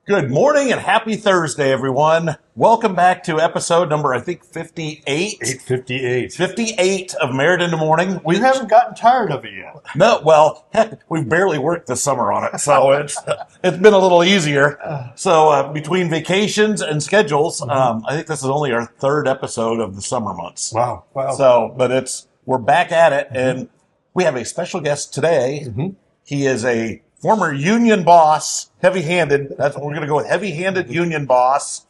Good morning and happy Thursday, everyone. Welcome back to episode number, I think, 58. 858. 58 of Merritt in the Morning. We haven't gotten tired of it yet. No, well, heck, we've barely worked this summer on it, so it's been a little easier. So between vacations and schedules, I think this is only our third episode of the summer months. Wow. So, but we're back at it, and we have a special guest today. He is a former union boss, heavy-handed. That's what we're going to go with, heavy-handed union boss.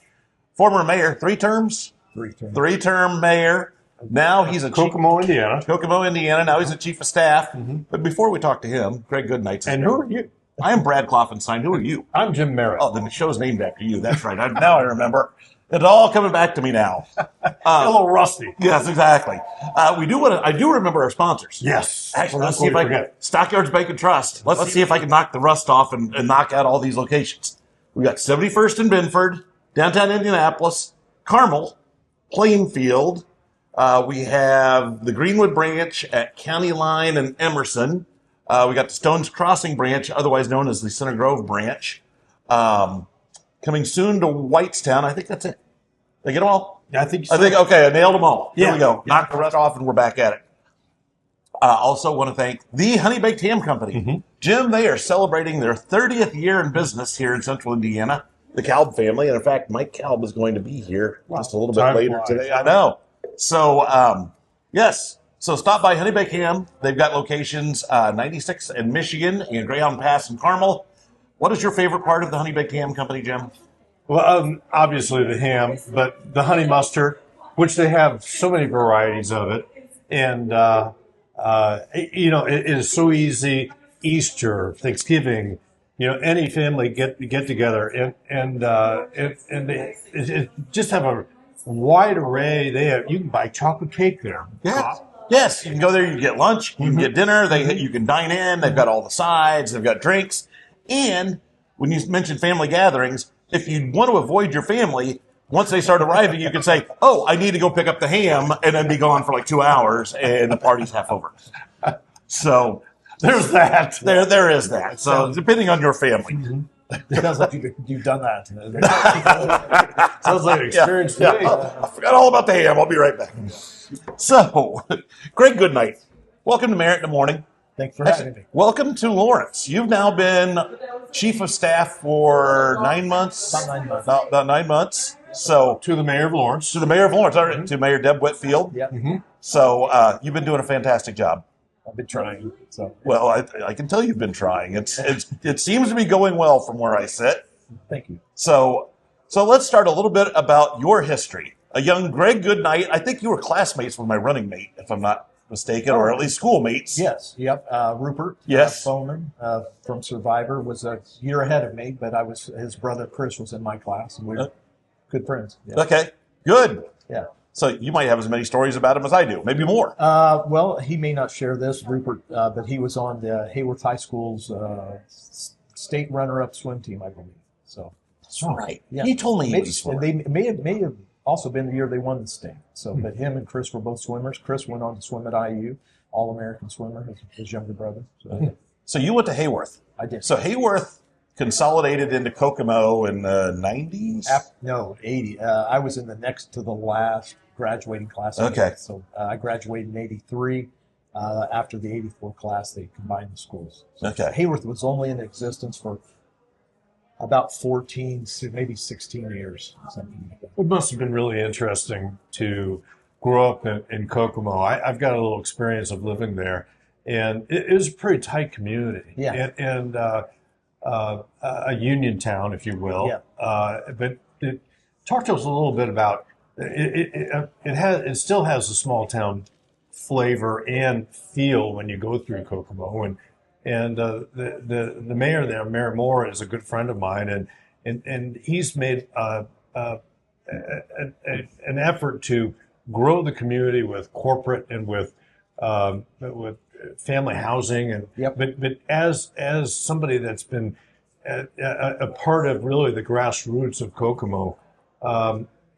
Former mayor, 3 terms? 3 terms. 3-term mayor. Now he's a Kokomo, Indiana. Kokomo, Indiana. Now he's a chief of staff. But before we talk to him, Greg Goodnight. And who are you? I am Brad Klopfenstein. Who are you? I'm Jim Merritt. Oh, then the show's named after you. That's right. Now I remember. It's all coming back to me now. A little rusty. Yes, exactly. I do remember our sponsors. Yes. Actually, let's see if I can. Stockyards Bacon Trust. Let's see if I can knock the rust off and knock out all these locations. We got 71st in Benford, downtown Indianapolis, Carmel, Plainfield. We have the Greenwood branch at County Line and Emerson. We got the Stones Crossing branch, otherwise known as the Center Grove branch. Coming soon to Whitestown. I think that's it. Did I get them all? I think so. Okay, I nailed them all. Here we go. Yeah. Knock the rust off and we're back at it. Also want to thank the Honey Baked Ham Company. Jim, they are celebrating their 30th year in business here in central Indiana. The Kalb family. And in fact, Mike Kalb is going to be here just a little bit later today. I know. So, yes. So stop by Honey Baked Ham. They've got locations 96 in Michigan and Greyhound Pass in Carmel. What is your favorite part of the Honey Baked Ham Company, Jim? Well, obviously the ham, but the honey mustard, which they have so many varieties of it. And, it is so easy. Easter, Thanksgiving, any family get together and they just have a wide array. You can buy chocolate cake there. Yeah. Yes, you can go there, you can get lunch, you can get dinner, you can dine in, they've got all the sides, they've got drinks. And when you mention family gatherings, if you want to avoid your family, once they start arriving, you can say, I need to go pick up the ham, and then be gone for like 2 hours, and the party's half over. So there's that. There is that. So depending on your family. It sounds like you've done that. Sounds like an experience to me. I forgot all about the ham. I'll be right back. So, Greg Goodnight, welcome to Merritt in the Morning. Thanks for having me. Welcome to Lawrence. You've now been chief of staff for 9 months. About 9 months. About 9 months. So To the mayor of Lawrence. to the mayor of Lawrence, all right, to Mayor Deb Whitfield. Yeah, So you've been doing a fantastic job. I've been trying. So Well, I can tell you've been trying. It seems to be going well from where I sit. thank you. So let's start a little bit about your history. A young Greg Goodnight. I think you were classmates with my running mate, if I'm not mistaken, or at least schoolmates. Yes. Yep. Rupert. Yes. Bowman from Survivor was a year ahead of me, but his brother Chris was in my class, and we were good friends. Yeah. Okay. Good. Yeah. So you might have as many stories about him as I do, maybe more. Well, he may not share this, Rupert, but he was on the Hayworth High School's state runner-up swim team, I believe. So That's right. Yeah. He told me he maybe, was and they may have also been the year they won the state. So, but him and Chris were both swimmers. Chris went on to swim at IU, All-American swimmer, his younger brother. So, So you went to Hayworth. I did. So Hayworth consolidated into Kokomo in the 90s? No, 80. I was in the next to the last graduating class. Okay. So I graduated in 83. After the 84 class, they combined the schools. So Okay. Hayworth was only in existence for about 14, maybe 16 years. Something like that. It must have been really interesting to grow up in Kokomo. I've got a little experience of living there, and it was a pretty tight community. Yeah. And a union town, if you will. Yeah. But talk to us a little bit about it still has a small town flavor and feel when you go through Kokomo, and the mayor there, Mayor Moore, is a good friend of mine, and he's made an effort to grow the community with corporate and with family housing, and Yep. but as somebody that's been a part of really the grassroots of Kokomo,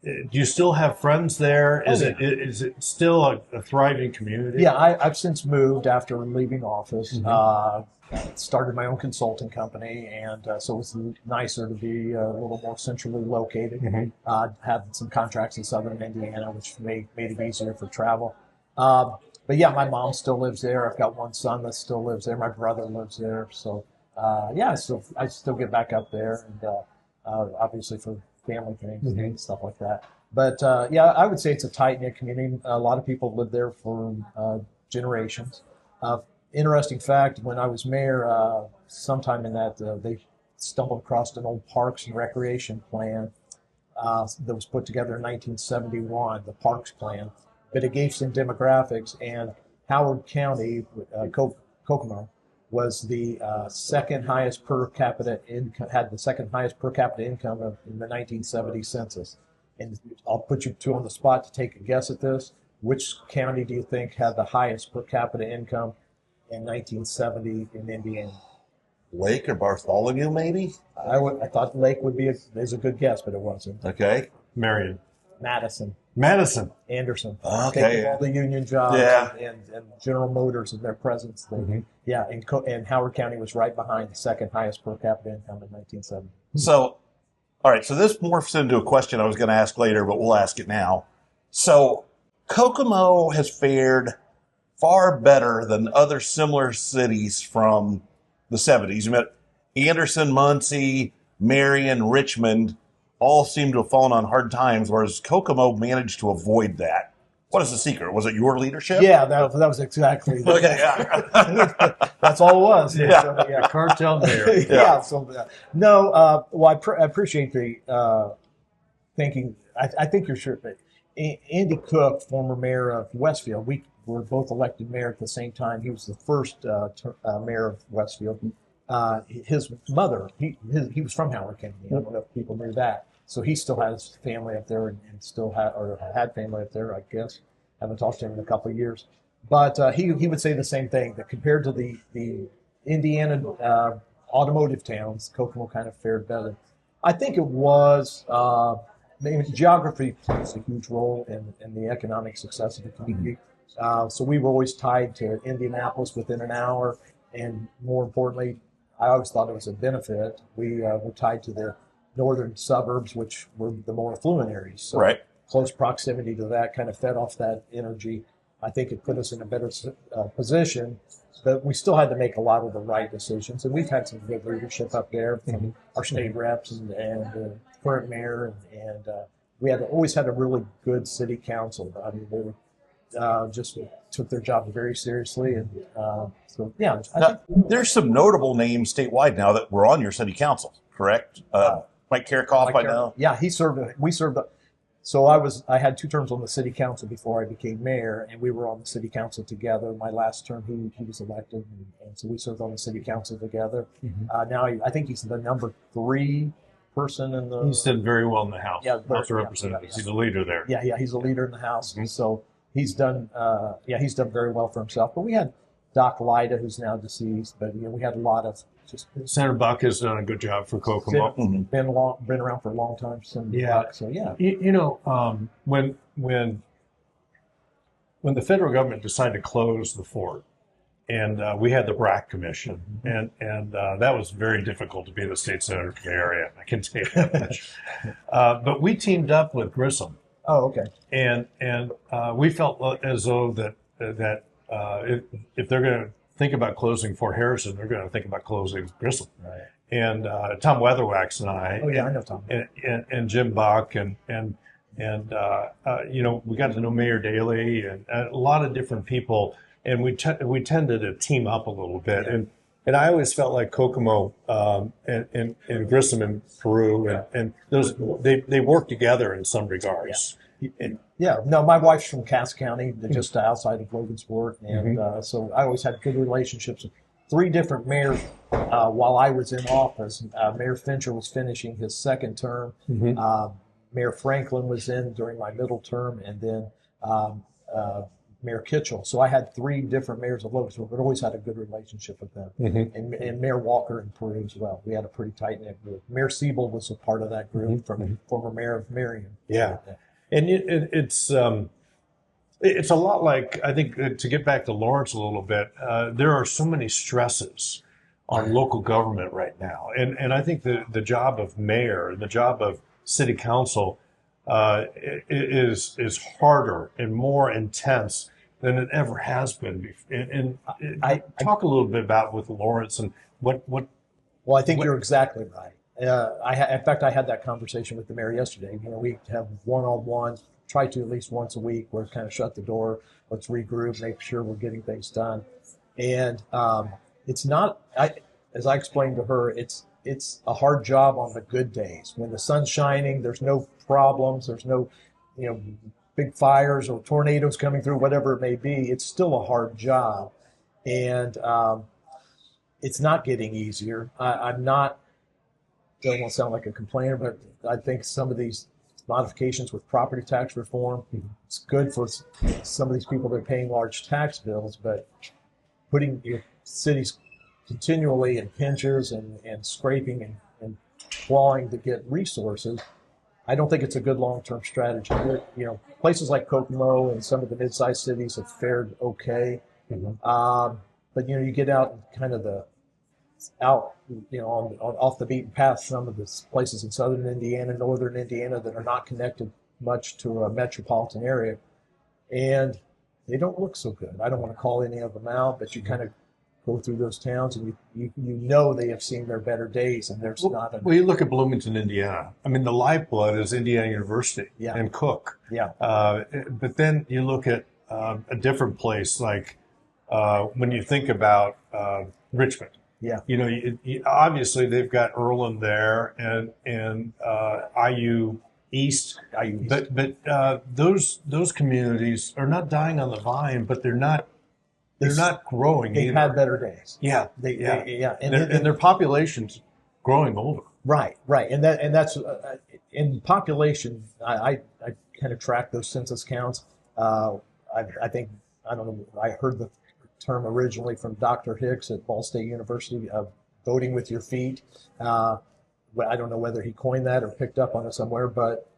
do you still have friends there? Oh, Is yeah. is it still a thriving community? Yeah, I've since moved after leaving office. Started my own consulting company, and so it was nicer to be a little more centrally located. Had some contracts in southern Indiana, which made it easier for travel. But yeah, my mom still lives there. I've got one son that still lives there. My brother lives there. So yeah, I still get back up there, and obviously for family things and stuff like that. But yeah, I would say it's a tight knit community. A lot of people live there for generations. Interesting fact: when I was mayor, sometime in that they stumbled across an old parks and recreation plan that was put together in 1971, the Parks Plan. But it gave some demographics, and Howard County, Kokomo, was the second highest per capita income, had the second highest per capita income in the 1970 census. And I'll put you two on the spot to take a guess at this. Which county do you think had the highest per capita income in 1970 in Indiana? Lake or Bartholomew, maybe? I thought Lake is a good guess, but it wasn't. Okay. Marion. Madison. Anderson. Okay. Taking all the union jobs and General Motors and their presence. Yeah, and Howard County was right behind the second highest per capita income in 1970. So, all right, so this morphs into a question I was going to ask later, but we'll ask it now. So, Kokomo has fared far better than other similar cities from the 70s. You met Anderson, Muncie, Marion, Richmond, all seem to have fallen on hard times, whereas Kokomo managed to avoid that. What is the secret? Was it your leadership? Yeah, that was exactly. Okay, yeah. That's all it was. Yeah, So, yeah. Cartel Mayor. Yeah. So no. Well, I appreciate the thinking. I think you're sure. But Andy Cook, former mayor of Westfield, we were both elected mayor at the same time. He was the first mayor of Westfield. His mother, he was from Howard County. I don't know if people knew that. So he still has family up there, and still had family up there, I guess. Haven't talked to him in a couple of years. But he would say the same thing, that compared to the Indiana automotive towns, Kokomo kind of fared better. I think it was maybe geography plays a huge role in the economic success of the community. So we were always tied to Indianapolis within an hour, and more importantly, I always thought it was a benefit. We were tied to the northern suburbs, which were the more affluent areas. So Right. Close proximity to that kind of fed off that energy. I think it put us in a better position, but we still had to make a lot of the right decisions. And we've had some good leadership up there from our state reps and current mayor, and we always had a really good city council. I mean, they were just took their job very seriously, and so yeah. Now, there's some notable names statewide now that were on your city council, correct? Mike Karakoff, I know. Yeah, he served. We served. So I had 2 terms on the city council before I became mayor, and we were on the city council together. My last term, he was elected, and so we served on the city council together. Now I think he's the number 3 person in the. He's done very well in the House. Yeah, House of Representatives. He's a leader there. Yeah, he's a leader in the House. So he's done. He's done very well for himself. But we had Doc Lyda, who's now deceased. But we had a lot of just Senator Buck has done a good job for Kokomo. been around for a long time. Yeah. Buck, so yeah. You know, when the federal government decided to close the fort, and we had the BRAC Commission, and that was very difficult to be the state senator for the area. I can tell you that much. But we teamed up with Grissom. Oh, okay. And we felt as though that if they're going to think about closing Fort Harrison, they're going to think about closing Grissom. Right. And Tom Weatherwax and I, Oh yeah, I know Tom. and Jim Buck, and you know, we got to know Mayor Daley and a lot of different people, and we tended to team up a little bit. Yeah. And I always felt like Kokomo and Grissom and Peru and those they work together in some regards. Yeah, no, my wife's from Cass County, just outside of Logansport, and so I always had good relationships with 3 different mayors while I was in office. Mayor Fincher was finishing his 2nd term. Mayor Franklin was in during my middle term, and then Mayor Kitchell. So I had 3 different mayors of Logansport, but always had a good relationship with them. And Mayor Walker in Peru as well. We had a pretty tight-knit group. Mayor Siebel was a part of that group from former mayor of Marion. Yeah. And it's a lot like, I think, to get back to Lawrence a little bit, there are so many stresses on local government right now. And I think the job of mayor, the job of city council is harder and more intense than it ever has been before. And I talk a little bit about with Lawrence and what. Well, I think you're exactly right. In fact, I had that conversation with the mayor yesterday. We have one-on-one, try to at least once a week, where kind of shut the door, let's regroup, make sure we're getting things done. And it's not, as I explained to her, it's a hard job on the good days. When the sun's shining, there's no problems, there's no, big fires or tornadoes coming through, whatever it may be. It's still a hard job. And it's not getting easier. I'm not, don't want to sound like a complainer, but I think some of these modifications with property tax reform, it's good for some of these people that are paying large tax bills, but putting your cities continually in pinches and scraping and clawing to get resources, I don't think it's a good long-term strategy. Places like Kokomo and some of the mid-sized cities have fared okay, but you get out and kind of off the beaten path, some of the places in southern Indiana, northern Indiana that are not connected much to a metropolitan area, and they don't look so good. I don't want to call any of them out, but you kind of go through those towns and you they have seen their better days, and there's not a... Well, you look at Bloomington, Indiana. I mean, the lifeblood is Indiana University and Cook. Yeah. But then you look at a different place, like when you think about Richmond. Yeah. Obviously they've got Erland there and IU East. But those communities are not dying on the vine, but they're not growing. They've had better days. Yeah. And their population's growing older. Right. And that's in population. I kind of track those census counts. I think, I don't know, I heard the term originally from Dr. Hicks at Ball State University of voting with your feet. I don't know whether he coined that or picked up on it somewhere, but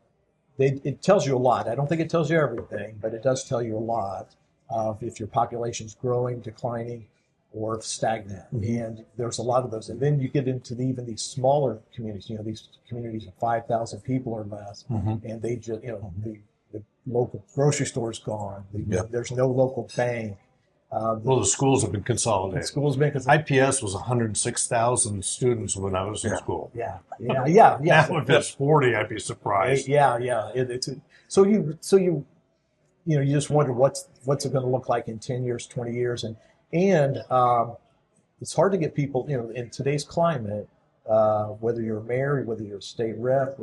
it tells you a lot. I don't think it tells you everything, but it does tell you a lot of if your population's growing, declining, or stagnant. And there's a lot of those. And then you get into even these smaller communities, these communities of 5,000 people or less, and they just, the local grocery store's gone. There's no local bank. The schools have been consolidated. IPS was 106,000 students when I was in school. Yeah. Now if it's 40, I'd be surprised. So you just wonder what's it going to look like in 10 years, 20 years, and it's hard to get people. In today's climate, whether you're a mayor, whether you're a state rep,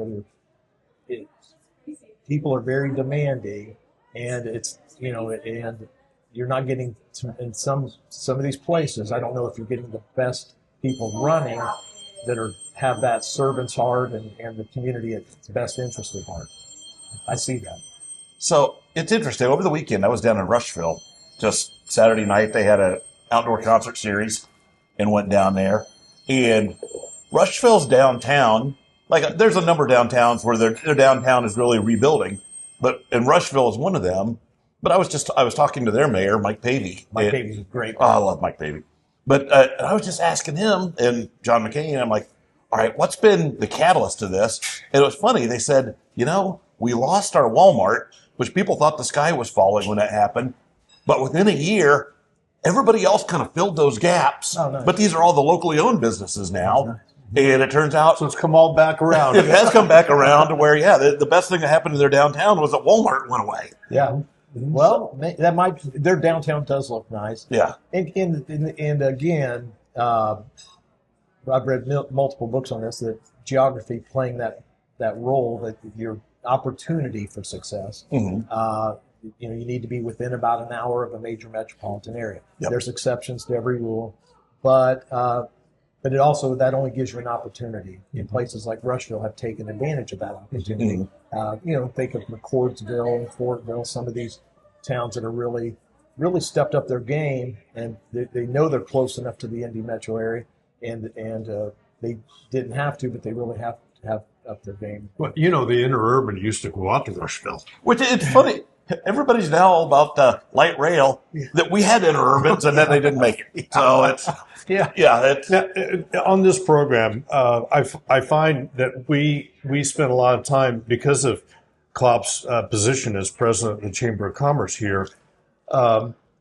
people are very demanding, and it's and you're not getting in some of these places. I don't know if you're getting the best people running that have that servant's heart and the community at its best interest at heart. I see that. So it's interesting. Over the weekend, I was down in Rushville. Just Saturday night, they had an outdoor concert series and went down there. And Rushville's downtown, like there's a number of downtowns where their downtown is really rebuilding, and Rushville is one of them. But I was talking to their mayor, Mike Pavey. Mike Pavey's great. Oh, I love Mike Pavey. But I was just asking him and John McCain, and I'm like, all right, what's been the catalyst to this? And it was funny. They said, we lost our Walmart, which people thought the sky was falling when that happened. But within a year, everybody else kind of filled those gaps. Oh, nice. But these are all the locally owned businesses now. Nice. And it turns out... So it's come all back around. It has come back around to where, the best thing that happened to their downtown was that Walmart went away. Yeah. Well, their downtown does look nice. Yeah. And again, I've read multiple books on this, that geography playing that role, that your opportunity for success. You need to be within about an hour of a major metropolitan area. Yep. There's exceptions to every rule, but it also, that only gives you an opportunity. In places like Rushville have taken advantage of that opportunity. Think of McCordsville and Fortville, some of these towns that are really really stepped up their game, and they know they're close enough to the Indy metro area, and they didn't have to, but they really have to have up their game. Well, the interurban used to go out to Rushville. Which it's funny. Everybody's now all about light rail. That we had interurbans and then they didn't make it. So it's on this program, I find that we spend a lot of time because of Klopp's position as president of the Chamber of Commerce here.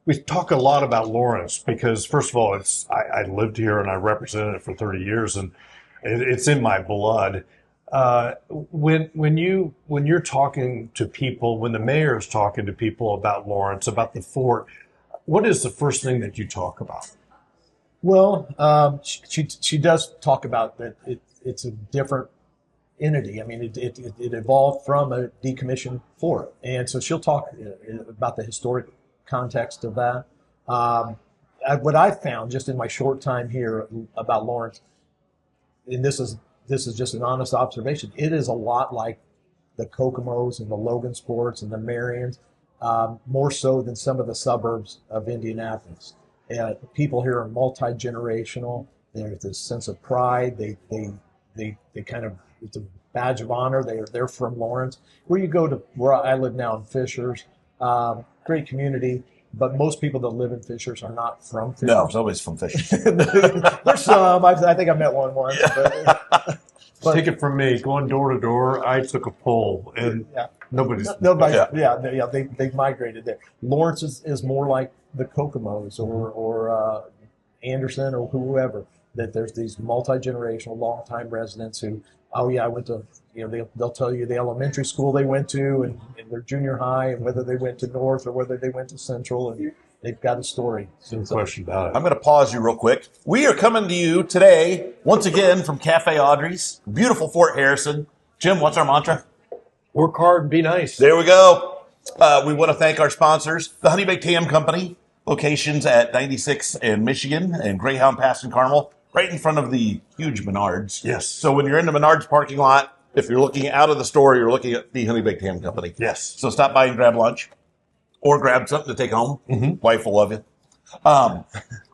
We talk a lot about Lawrence because, first of all, I lived here and I represented it for 30 years, and it's in my blood. When you're talking to people, when the mayor is talking to people about Lawrence, about the fort, what is the first thing that you talk about? Well, she does talk about that it's a different entity. I mean, it evolved from a decommissioned fort, and so she'll talk about the historic context of that. What I found just in my short time here about Lawrence, and this is just an honest observation, it is a lot like the Kokomos and the Logan Sports and the Marions, more so than some of the suburbs of Indianapolis. People here are multi-generational. There's this sense of pride. They kind of, it's a badge of honor. They're from Lawrence. Where you go to, where I live now in Fishers, great community, but most people that live in Fishers are not from Fishers. No, nobody's from Fishers. There's some. I think I met one once. But take it from me, going door to door, I took a poll, and nobody. They've migrated there. Lawrence is more like the Kokomos or Anderson or whoever. That there's these multi-generational, long-time residents who, I went to, they'll tell you the elementary school they went to and their junior high and whether they went to North or whether they went to Central, and they've got a story. No question about it. I'm going to pause you real quick. We are coming to you today, once again, from Cafe Audrey's, beautiful Fort Harrison. Jim, what's our mantra? Work hard and be nice. There we go. We want to thank our sponsors, the Honey Baked Ham Company, locations at 96 in Michigan and Greyhound Pass in Carmel, right in front of the huge Menards. Yes. So when you're in the Menards parking lot, if you're looking out of the store, you're looking at the Honey Baked Ham Company. Yes. So stop by and grab lunch or grab something to take home. Mm-hmm. Wife will love you.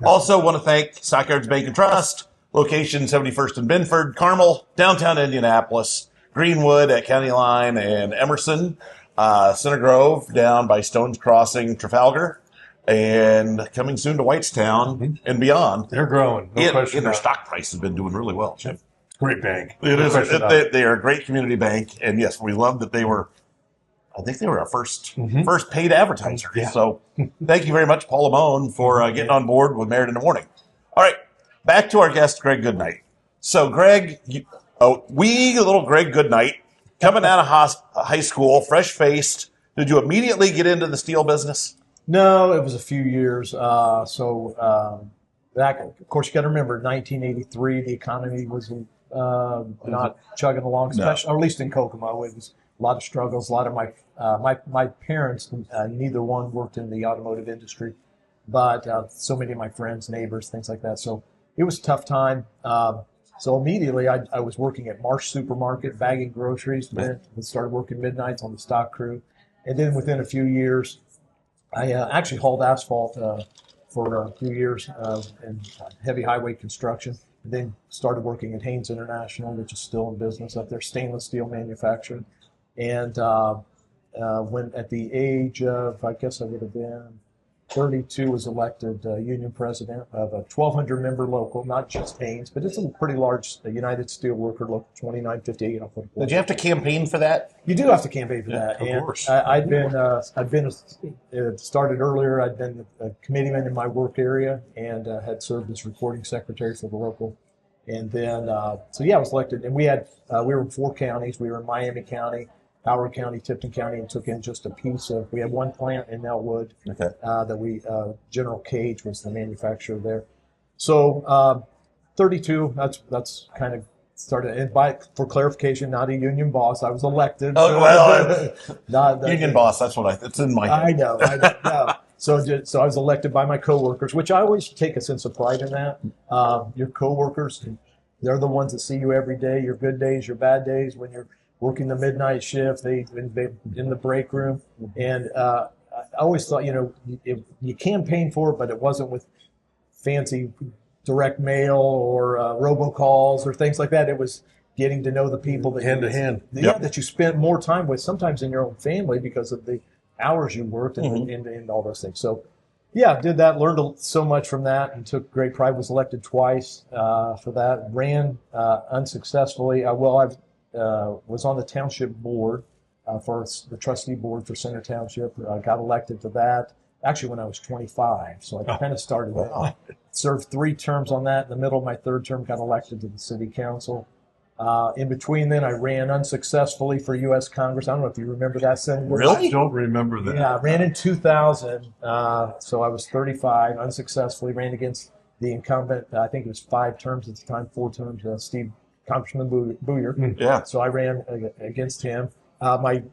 Also want to thank Stockyards Bank and Trust, location 71st and Binford, Carmel, downtown Indianapolis, Greenwood at County Line and Emerson, Center Grove down by Stones Crossing, Trafalgar, and coming soon to Whitestown and beyond. They're growing. No question. And their stock price has been doing really well, Jim. Great bank. It is. They are a great community bank, and yes, we love that they were. I think they were our first paid advertiser. Yeah. So thank you very much, Paul Lamone, for getting on board with Merritt in the Morning. All right, back to our guest, Greg Goodnight. So, Greg, little Greg Goodnight, coming out of high school, fresh-faced, did you immediately get into the steel business? No, it was a few years. Back, of course, you got to remember, 1983, the economy was not chugging along, especially, or at least in Kokomo. It was a lot of struggles. A lot of my parents, neither one worked in the automotive industry, but so many of my friends, neighbors, things like that. So it was a tough time. So immediately, I was working at Marsh Supermarket, bagging groceries. Then started working midnights on the stock crew, and then within a few years, I actually hauled asphalt for a few years in heavy highway construction. And then started working at Haynes International, which is still in business up there, stainless steel manufacturing. And when at the age of, I guess I would have been 32, was elected union president of a 1,200 member local, not just Haynes, but it's a pretty large United Steelworker local, 2958. Did you have to campaign for that? You do have to campaign for that. Of and course. I'd been started earlier. I'd been a committeeman in my work area and had served as recording secretary for the local. And then, I was elected. And we were in 4 counties. We were in Miami County, Howard County, Tipton County, and took in just a piece of. We had one plant in Elwood that we General Cage was the manufacturer there. So 32. That's kind of started. And for clarification, not a union boss. I was elected. Oh well, union boss. That's what it's in my head. I know. No. So I was elected by my coworkers, which I always take a sense of pride in that. Your coworkers, they're the ones that see you every day. Your good days, your bad days. When you're working the midnight shift, they in the break room, and always thought, you campaigned for it, but it wasn't with fancy direct mail or robocalls or things like that. It was getting to know the people that Hand to hand. that you spent more time with, sometimes in your own family because of the hours you worked and all those things. So, yeah, did that, learned so much from that, and took great pride. Was elected twice for that. Ran unsuccessfully. I was on the township board for the trustee board for Center Township. Got elected to that actually when I was 25. So I kind of started that. Served 3 terms on that. In the middle of my 3rd term, got elected to the city council. In between then, I ran unsuccessfully for U.S. Congress. I don't know if you remember that, Senator. Really? I don't remember that. Yeah, I ran in 2000. So I was 35, unsuccessfully. Ran against the incumbent. I think it was 5 terms at the time, 4 terms, Congressman Booyer. Yeah. So I ran against him. My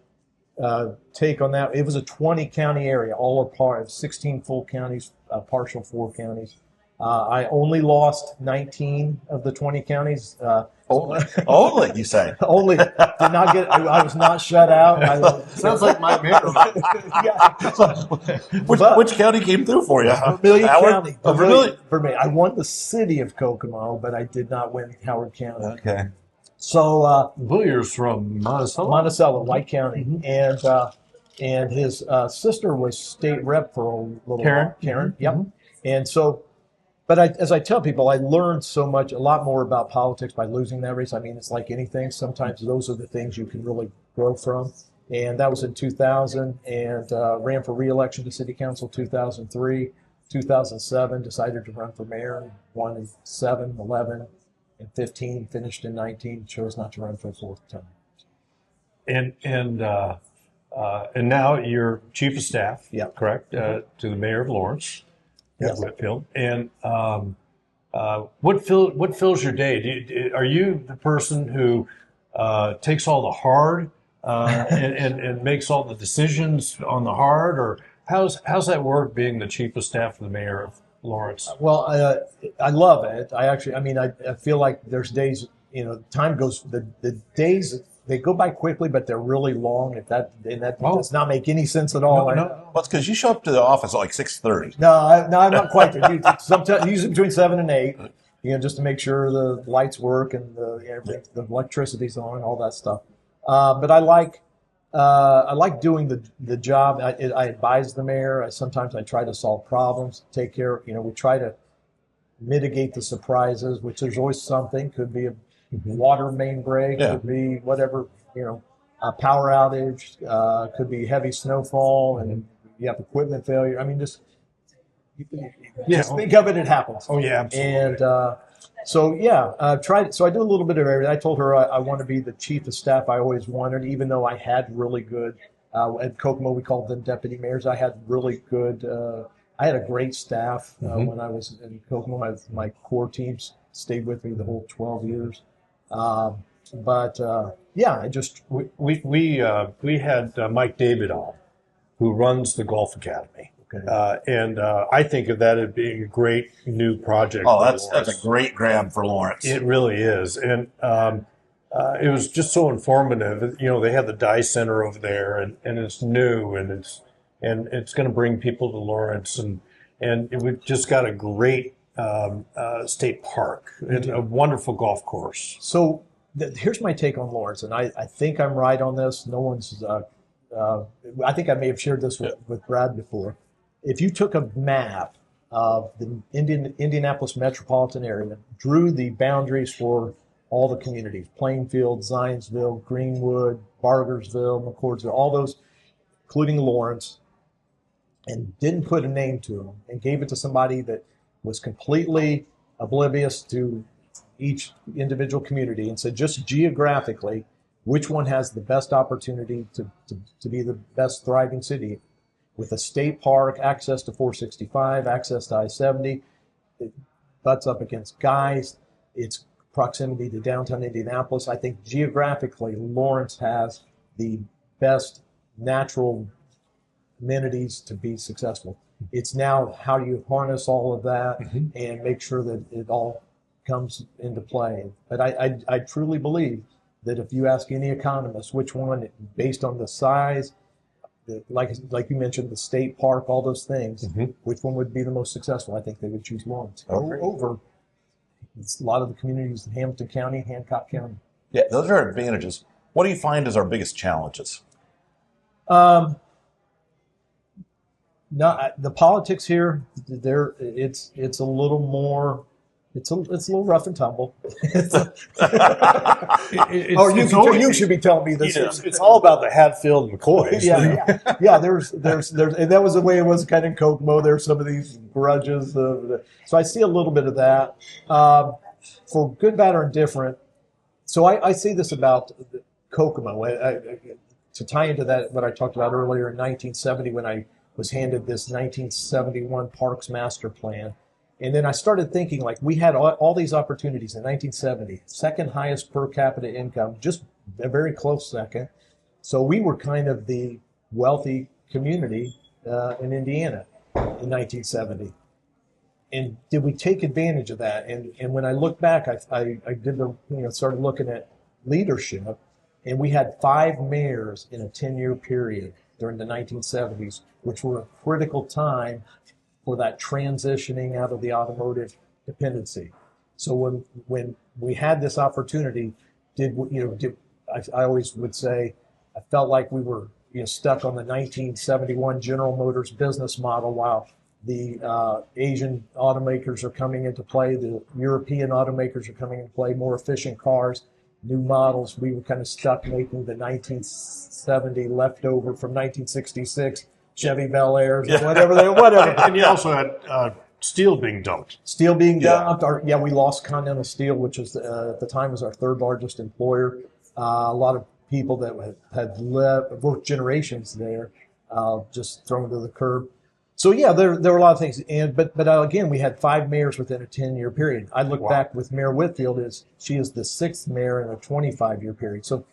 take on that, it was a 20-county area, all a part of 16 full counties, partial 4 counties. I only lost 19 of the 20 counties. Only, you say? Only did not get. I was not shut out. Sounds like my mayor. Which county came through for you? Vermilion Howard? County. Oh, Vermilion. Vermilion. I won the city of Kokomo, but I did not win Howard County. Okay. So Boyer's from Monticello. Monticello, White County, and his sister was state rep for a little while. Karen. Yep. And so. But as I tell people, I learned a lot more about politics by losing that race. I mean, it's like anything. Sometimes those are the things you can really grow from. And that was in 2000, and ran for re-election to city council 2003. 2007, decided to run for mayor, won in 7, 11, and 15, finished in 19, chose not to run for a 4th time. And now you're chief of staff, correct, to the mayor of Lawrence. Yes. Whitfield. And what fills your day? Are you the person who takes all the hard and makes all the decisions on the hard, or how's that work being the chief of staff of the mayor of Lawrence? Well, I love it. I feel like there's days, time goes, the days, they go by quickly, but they're really long. That does not make any sense at all. No. Well, it's because you show up to the office at like 6:30. No, I'm not quite there. Sometimes usually between 7 and 8, just to make sure the lights work and the electricity's on, all that stuff. But I like doing the job. I advise the mayor. Sometimes I try to solve problems, take care. We try to mitigate the surprises, which there's always something. Could be a water main break, could be whatever, a power outage, could be heavy snowfall, and you have equipment failure. I mean, just think of it, it happens. Oh, yeah, absolutely. And so I do a little bit of everything. I told her I want to be the chief of staff I always wanted, even though I had really good, at Kokomo we called them deputy mayors. I had really good, I had a great staff when I was in Kokomo. My core teams stayed with me the whole 12 years. We had Mike David on, who runs the Golf Academy. Okay. And I think of that as being a great new project. Oh, that's a great grab for Lawrence. It really is. And it was just so informative. They have the Dye Center over there, and it's new, and it's going to bring people to Lawrence, and we've just got a great state park. It's a wonderful golf course. So here's my take on Lawrence, and I think I'm right on this. No one's. I think I may have shared this with Brad before. If you took a map of the Indianapolis metropolitan area, drew the boundaries for all the communities, Plainfield, Zionsville, Greenwood, Bargersville, McCordsville, all those, including Lawrence, and didn't put a name to them, and gave it to somebody that was completely oblivious to each individual community, and said just geographically, which one has the best opportunity to be the best thriving city, with a state park, access to 465, access to I-70, it butts up against Guys, its proximity to downtown Indianapolis. I think geographically, Lawrence has the best natural amenities to be successful. It's now how do you harness all of that and make sure that it all comes into play. But I truly believe that if you ask any economist which one, based on the size, like you mentioned, the state park, all those things. Mhm. Which one would be the most successful? I think they would choose Lawrence Agreed. over a lot of the communities in Hamilton County, Hancock County. Yeah, those are advantages. What do you find as our biggest challenges? No, the politics here, it's a little more. It's a little rough and tumble. You should be telling me this. It's all about the Hatfield and McCoys. Yeah. There's, and that was the way it was kind of in Kokomo. There's some of these grudges. So I see a little bit of that. For good, bad, or indifferent. So I see this about Kokomo. To tie into that, what I talked about earlier in 1970 when I was handed this 1971 Parks Master Plan. And then I started thinking, like, we had all these opportunities in 1970, second highest per capita income, just a very close second. So we were kind of the wealthy community in Indiana in 1970. And did we take advantage of that? And when I look back, I did started looking at leadership, and we had 5 mayors in a 10-year period during the 1970s, which were a critical time for that transitioning out of the automotive dependency. So when we had this opportunity, I always would say, I felt like we were stuck on the 1971 General Motors business model while the Asian automakers are coming into play, the European automakers are coming into play, more efficient cars, new models. We were kind of stuck making the 1970 leftover from 1966 Chevy Bel Airs, whatever. And you also had steel being dumped. Steel being dumped. We lost Continental Steel, which was at the time was our third largest employer. A lot of people that had left, both generations there, just thrown to the curb. So there were a lot of things. But again, we had 5 mayors within a 10-year period. I look back with Mayor Whitfield, she is the 6th mayor in a 25-year period. So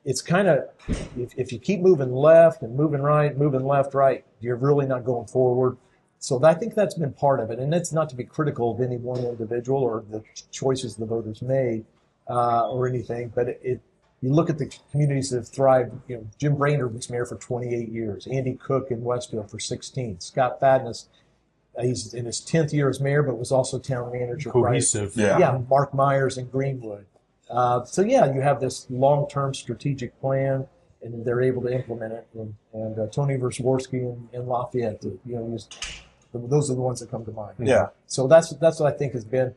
it's kind of, if you keep moving left and moving right, moving left, right, you're really not going forward. So I think that's been part of it. And it's not to be critical of any one individual or the choices the voters made or anything, but you look at the communities that have thrived. Jim Brainerd was mayor for 28 years. Andy Cook in Westfield for 16. Scott Fadness, he's in his 10th year as mayor, but was also town manager. Cohesive. Right? Mark Myers in Greenwood. You have this long-term strategic plan, and they're able to implement it. And Tony Versworski in Lafayette, those are the ones that come to mind. Yeah. So that's what I think has been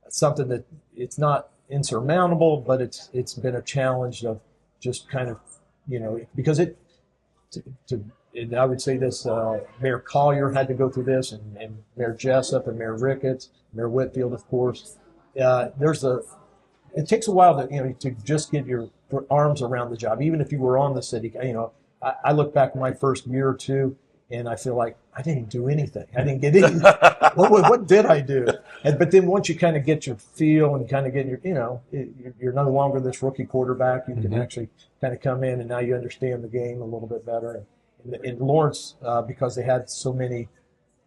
something that it's not insurmountable, but it's been a challenge of just kind of, because I would say this, Mayor Collier had to go through this, and Mayor Jessup and Mayor Ricketts, Mayor Whitfield, of course. It takes a while to just get your arms around the job, even if you were on the city. I look back at my first year or two, and I feel like I didn't do anything. I didn't get anything. What did I do? But then once you kind of get your feel and kind of get you're no longer this rookie quarterback. You can actually kind of come in, and now you understand the game a little bit better. And in Lawrence, because they had so many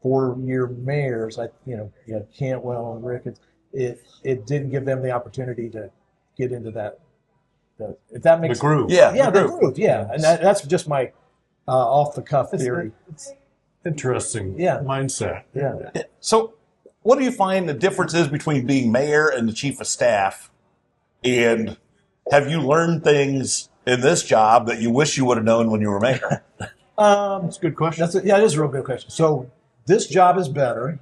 4-year mayors, you had Cantwell and Ricketts. It didn't give them the opportunity to get into that. If that makes the groove. The groove. Yeah, and that's just my off the cuff theory. It's interesting mindset. Yeah. So, what do you find the difference is between being mayor and the chief of staff? And have you learned things in this job that you wish you would have known when you were mayor? That's a good question. It is a real good question. So this job is better.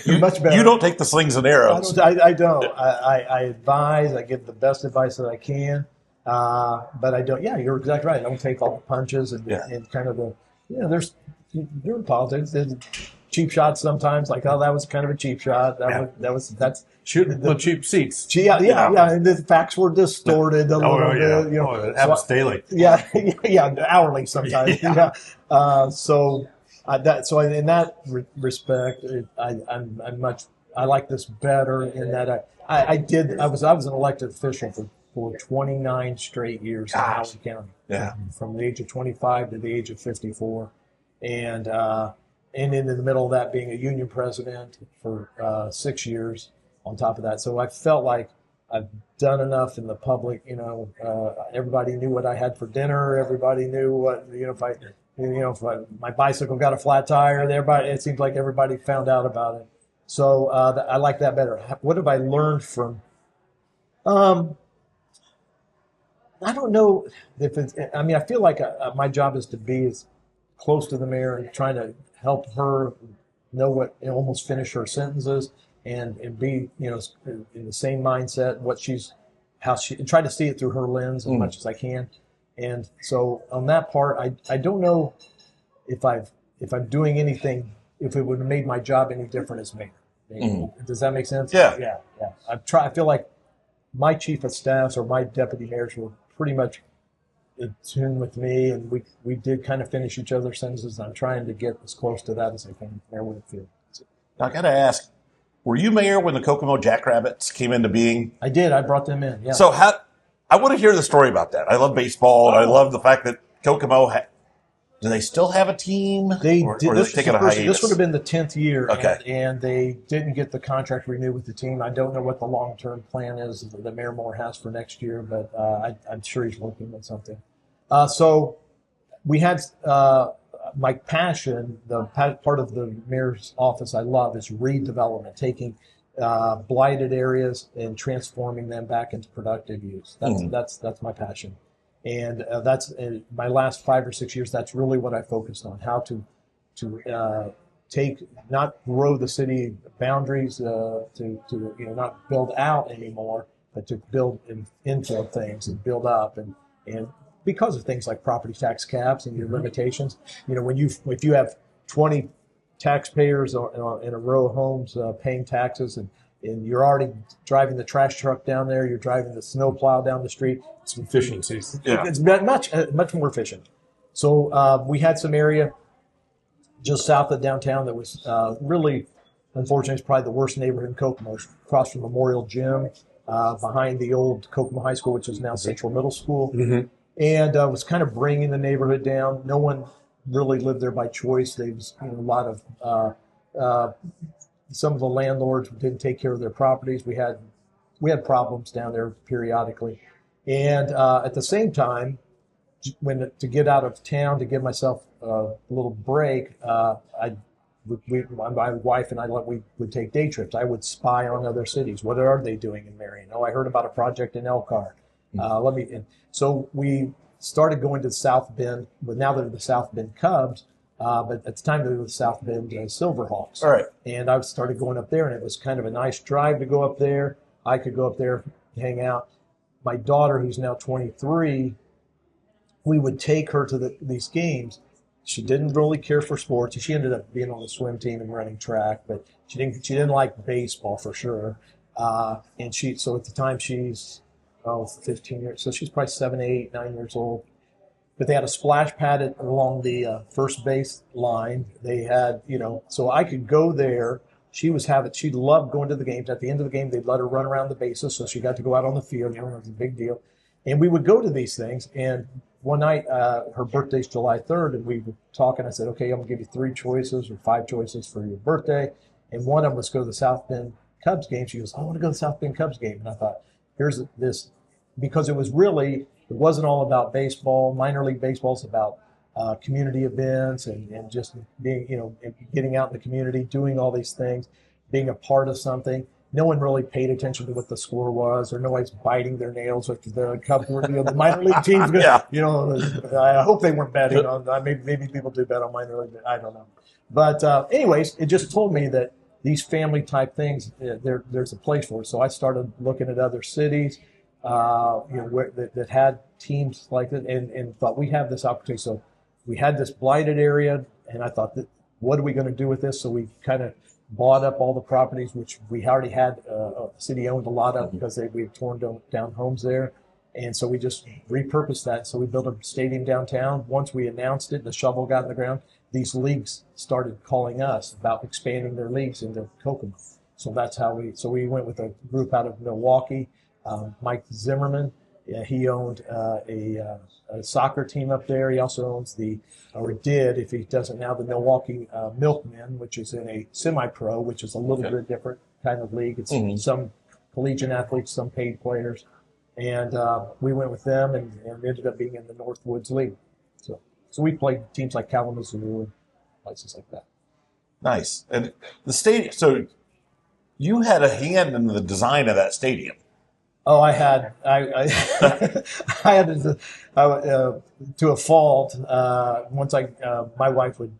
Much better. You don't take the slings and arrows. I don't. I advise. I give the best advice that I can. But I don't. Yeah, you're exactly right. I don't take all the punches and kind of there's politics. There's cheap shots sometimes. Like, oh, that was kind of a cheap shot. That's shooting the cheap seats. Yeah. And the facts were distorted a little bit. It happens daily. Hourly sometimes. So in that respect, I like this better in that I was an elected official for 29 straight years in Howard County. Yeah. From the age of 25 to the age of 54, and in the middle of that being a union president for 6 years on top of that. So I felt like I've done enough in the public. Everybody knew what I had for dinner. Everybody knew what if my bicycle got a flat tire. It seems like everybody found out about it. So I like that better. What have I learned from? I don't know if it's. I mean, I feel like my job is to be as close to the mayor and trying to help her know what, almost finish her sentences and be, in the same mindset, and try to see it through her lens as much as I can. And so on that part, I don't know if I'm doing anything, if it would have made my job any different as mayor. Does that make sense? Yeah. I feel like my chief of staffs or my deputy mayors were pretty much in tune with me, and we did kind of finish each other's sentences. I'm trying to get as close to that as I can. Mayor Whitfield. Now, I got to ask, were you mayor when the Kokomo Jackrabbits came into being? I did. I brought them in. Yeah. So I want to hear the story about that. I love baseball, and I love the fact that Kokomo do they still have a team? They or did. are they taking a hiatus? This would have been the 10th year, Okay. and they didn't get the contract renewed with the team. I don't know what the long-term plan is that Mayor Moore has for next year, but I'm sure he's working on something. So we had my passion, the part of the mayor's office I love is redevelopment, taking blighted areas and transforming them back into productive use. That's my passion. And that's my last 5 or 6 years. That's really what I focused on: how to not grow the city boundaries, to not build out anymore, but to build and infill things and build up. And because of things like property tax caps and your limitations, if you have 20 taxpayers in a row of homes paying taxes, and you're already driving the trash truck down there, you're driving the snow plow down the street. It's efficiencies. Yeah. It's much more efficient. So we had some area just south of downtown that was really, unfortunately, it's probably the worst neighborhood in Kokomo, across from Memorial Gym, behind the old Kokomo High School, which is now Central Middle School. And was kind of bringing the neighborhood down. No one really lived there by choice. There was a lot of some of the landlords didn't take care of their properties. We had problems down there periodically, and at the same time, to get out of town to give myself a little break, my wife and I we would take day trips. I would spy on other cities. What are they doing in Marion? Oh, I heard about a project in Elkhart. So we started going to the South Bend, but now they're the South Bend Cubs. But at the time, they were the South Bend Silverhawks. All right. And I started going up there, and it was kind of a nice drive to go up there. I could go up there, hang out. My daughter, who's now 23, we would take her to these games. She didn't really care for sports. She ended up being on the swim team and running track, but she didn't like baseball for sure. So at the time, she's 15 years. So she's probably 7, 8, 9 years old. But they had a splash pad along the first base line. They had, so I could go there. She loved going to the games. At the end of the game, they'd let her run around the bases, so she got to go out on the field. It was a big deal. And we would go to these things. And one night, her birthday's July 3rd, and we were talking. I said, okay, I'm going to give you 3 choices or 5 choices for your birthday. And one of them was go to the South Bend Cubs game. She goes, I want to go to the South Bend Cubs game. And I thought, here's this, because it wasn't all about baseball. Minor league baseball is about community events and just being, getting out in the community, doing all these things, being a part of something. No one really paid attention to what the score was, or nobody's biting their nails if the Cubs were, the minor league teams. Yeah. I hope they weren't betting on. Maybe people do bet on minor league. I don't know. But anyways, it just told me that these family type things, there's a place for it. So I started looking at other cities. That had teams like that, and thought we have this opportunity. So we had this blighted area, and I thought, what are we going to do with this? So we kind of bought up all the properties, which we already had. The city owned a lot of because we had torn down homes there, and so we just repurposed that. So we built a stadium downtown. Once we announced it, the shovel got in the ground. These leagues started calling us about expanding their leagues into Kokomo. So that's how we went with a group out of Milwaukee. Mike Zimmerman, he owned a soccer team up there. He also owns if he doesn't now, the Milwaukee Milkmen, which is in a semi-pro, which is a little bit different kind of league. It's some collegiate athletes, some paid players. And we went with them and ended up being in the Northwoods League. So we played teams like Kalamazoo and places like that. Nice. And the stadium, so you had a hand in the design of that stadium. Oh, I had I had to a fault. Once my wife would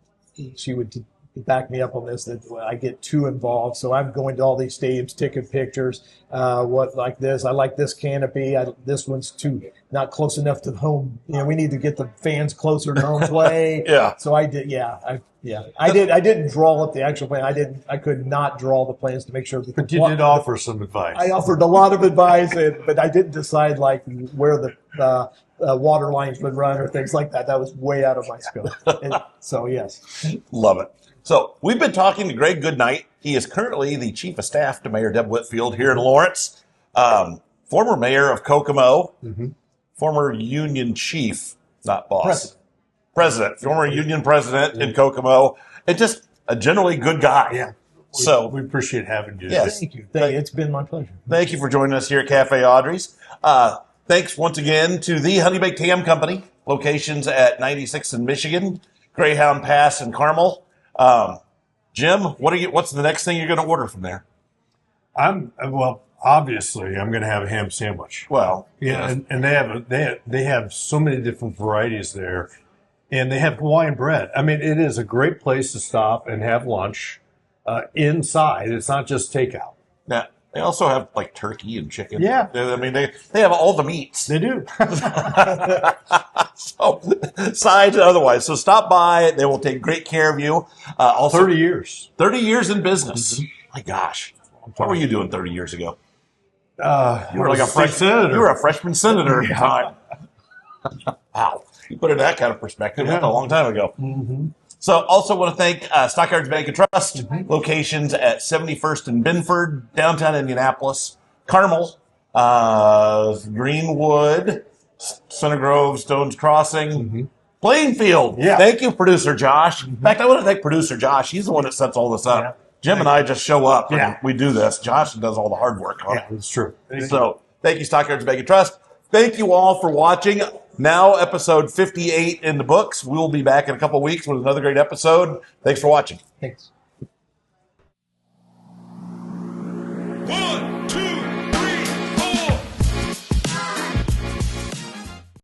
back me up on this, that I get too involved. So I'm going to all these stadiums, taking pictures. What like this? I like this canopy. This one's not close enough to home. We need to get the fans closer to home play. Yeah. So I did. I didn't draw up the actual plan. I could not draw the plans to make sure that. But you did offer some advice. I offered a lot of advice, but I didn't decide like where the water lines would run or things like that. That was way out of my scope. So yes. Love it. So we've been talking to Greg Goodnight. He is currently the chief of staff to Mayor Deb Whitfield here in Lawrence. Former mayor of Kokomo, former union chief, not boss. President, former union president in Kokomo, and just a generally good guy. Yeah. So we appreciate having you. Yes. Thank you. It's been my pleasure. Thank you for joining us here at Cafe Audrey's. Thanks once again to the Honey Baked Ham Company, locations at 96 in Michigan, Greyhound Pass in Carmel. Jim, what's the next thing you're going to order from there? Obviously, I'm going to have a ham sandwich. Well, yeah, and they have so many different varieties there, and they have Hawaiian bread. I mean, it is a great place to stop and have lunch inside. It's not just takeout. Yeah, they also have like turkey and chicken. Yeah, I mean they have all the meats. They do. So sides and otherwise. So stop by. They will take great care of you. Also, 30 years. 30 years in business. My gosh, what were you doing 30 years ago? You were like a freshman senator. You were a freshman senator at the time. Wow. You put it in that kind of perspective. That's a long time ago. So also want to thank Stockyards Bank and Trust, locations at 71st and Binford, downtown Indianapolis, Carmel, Greenwood, Center Grove, Stones Crossing, Plainfield. Yeah. Thank you, producer Josh. In fact, I want to thank producer Josh. He's the one that sets all this up. Yeah. Jim and I just show up. Yeah. And we do this. Josh does all the hard work. Yeah, that's true. So thank you, Stockyards Bank and Trust. Thank you all for watching. Now, episode 58 in the books. We'll be back in a couple of weeks with another great episode. Thanks for watching. Thanks.